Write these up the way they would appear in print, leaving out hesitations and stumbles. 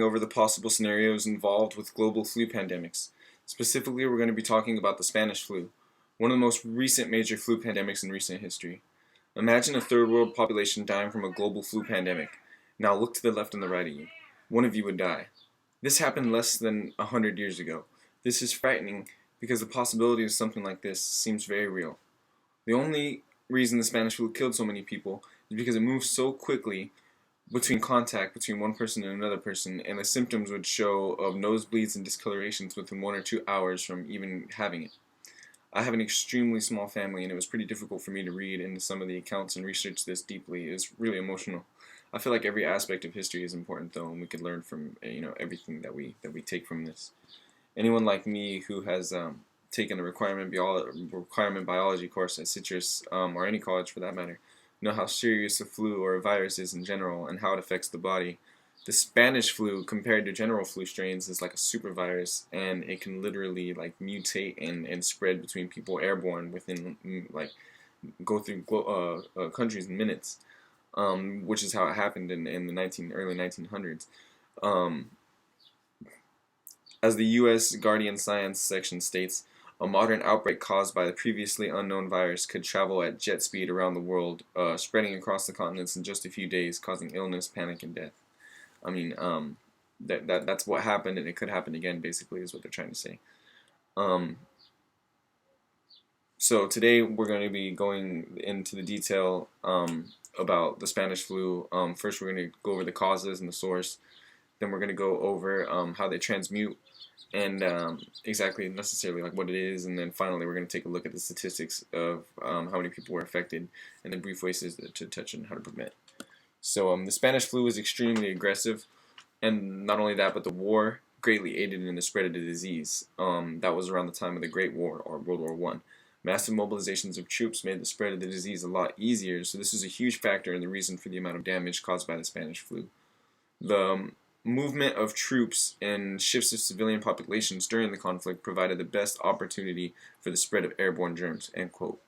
over the possible scenarios involved with global flu pandemics. Specifically, we're going to be talking about the Spanish flu, one of the most recent major flu pandemics in recent history. Imagine a third world population dying from a global flu pandemic. Now look to the left and the right of you. One of you would die. This happened less than 100 years ago. This is frightening because the possibility of something like this seems very real. The only reason the Spanish flu killed so many people is because it moved so quickly between contact between one person and another person, and the symptoms would show of nosebleeds and discolorations within 1 or 2 hours from even having it. I have an extremely small family, and it was pretty difficult for me to read into some of the accounts and research this deeply. It's really emotional. I feel like every aspect of history is important, though, and we could learn from everything that we take from this. Anyone like me who has taken a requirement biology course at Citrus or any college for that matter know how serious a flu or a virus is in general and how it affects the body. The Spanish flu, compared to general flu strains, is like a super virus, and it can literally like mutate and spread between people airborne within like go through countries in minutes, which is how it happened in the early 1900s. Um, as the U.S. Guardian Science section states, a modern outbreak caused by the previously unknown virus could travel at jet speed around the world, spreading across the continents in just a few days, causing illness, panic, and death. I mean, that's what happened, and it could happen again, basically, is what they're trying to say. Um, so today we're going to be going into the detail about the Spanish flu. First, we're going to go over the causes and the source. Then we're going to go over how they transmute and exactly necessarily like what it is, and then finally we're going to take a look at the statistics of how many people were affected, and then brief ways to touch on how to prevent. So the Spanish flu is extremely aggressive, and not only that, but the war greatly aided in the spread of the disease. That was around the time of the Great War, or World War One. Massive mobilizations of troops made the spread of the disease a lot easier, so this is a huge factor in the reason for the amount of damage caused by the Spanish flu. The movement of troops and shifts of civilian populations during the conflict provided the best opportunity for the spread of airborne germs, end quote.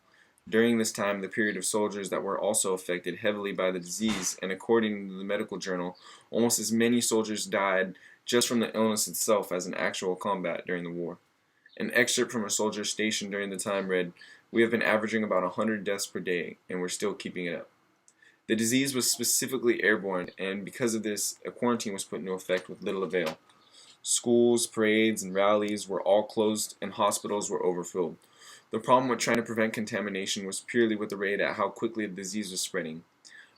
During this time, the period of soldiers that were also affected heavily by the disease, and according to the medical journal, almost as many soldiers died just from the illness itself as in actual combat during the war. An excerpt from a soldier stationed during the time read, "We have been averaging about 100 deaths per day, and we're still keeping it up." The disease was specifically airborne, and because of this, a quarantine was put into effect with little avail. Schools, parades, and rallies were all closed, and hospitals were overfilled. The problem with trying to prevent contamination was purely with the rate at how quickly the disease was spreading.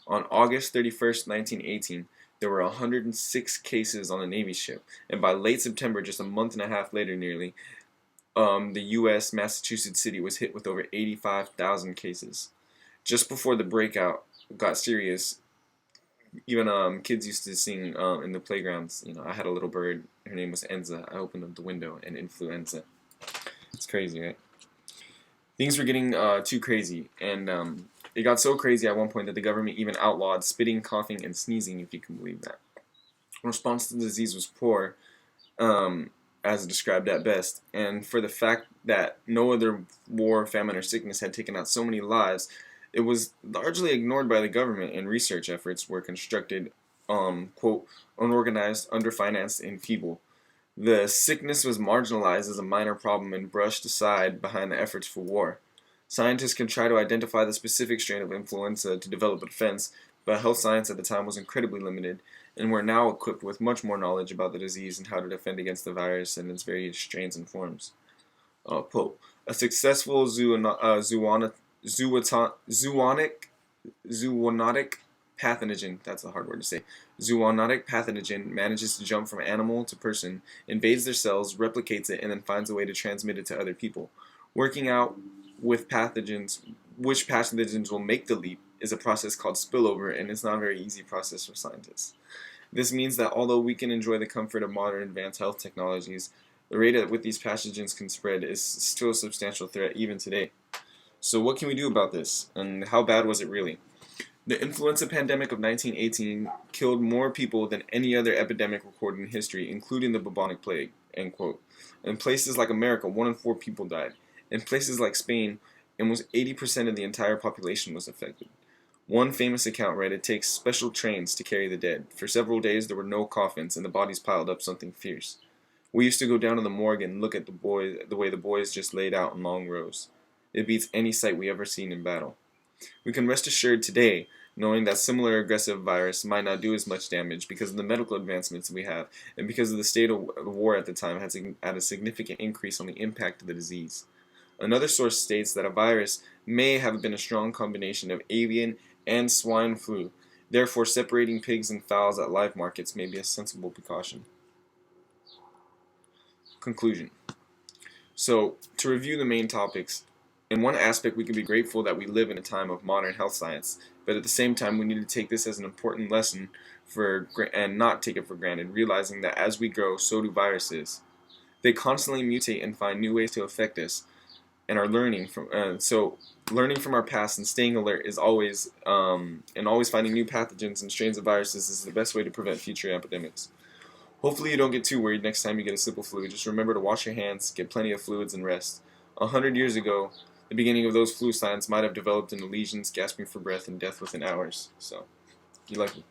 On August 31st, 1918, there were 106 cases on a Navy ship, and by late September, just a month and a half later nearly, the U.S. Massachusetts City was hit with over 85,000 cases. Just before the breakout got serious, even kids used to sing in the playgrounds. I had a little bird. Her name was Enza. I opened up the window and influenza. It's crazy, right? Things were getting too crazy, and it got so crazy at one point that the government even outlawed spitting, coughing, and sneezing, if you can believe that. Response to the disease was poor, as described at best, and for the fact that no other war, famine, or sickness had taken out so many lives, it was largely ignored by the government, and research efforts were constructed, quote, unorganized, underfinanced, and feeble. The sickness was marginalized as a minor problem and brushed aside behind the efforts for war. Scientists can try to identify the specific strain of influenza to develop a defense, but health science at the time was incredibly limited, and we're now equipped with much more knowledge about the disease and how to defend against the virus and its various strains and forms. Pope. A successful zoonotic pathogen, that's a hard word to say, zoonotic pathogen manages to jump from animal to person, invades their cells, replicates it, and then finds a way to transmit it to other people. Working out with pathogens, which pathogens will make the leap, is a process called spillover, and it's not a very easy process for scientists. This means that although we can enjoy the comfort of modern advanced health technologies, the rate at which these pathogens can spread is still a substantial threat even today. So what can we do about this, and how bad was it really? The influenza pandemic of 1918 killed more people than any other epidemic recorded in history, including the bubonic plague, end quote. In places like America, 1 in 4 people died. In places like Spain, almost 80% of the entire population was affected. One famous account read, "It takes special trains to carry the dead. For several days there were no coffins, and the bodies piled up something fierce. We used to go down to the morgue and look at the way the boys just laid out in long rows. It beats any sight we ever seen in battle. We can rest assured today, knowing that similar aggressive virus might not do as much damage because of the medical advancements we have, and because of the state of the war at the time had a significant increase on the impact of the disease." Another source states that a virus may have been a strong combination of avian and swine flu. Therefore, separating pigs and fowls at live markets may be a sensible precaution. Conclusion. So, to review the main topics, in one aspect we can be grateful that we live in a time of modern health science, but at the same time we need to take this as an important lesson and not take it for granted, realizing that as we grow, so do viruses. They constantly mutate and find new ways to affect us, and are learning from learning from our past and staying alert is always and always finding new pathogens and strains of viruses is the best way to prevent future epidemics. Hopefully you don't get too worried next time you get a simple flu. Just remember to wash your hands, get plenty of fluids, and rest. 100 years ago, the beginning of those flu signs might have developed into lesions, gasping for breath, and death within hours. So, be lucky.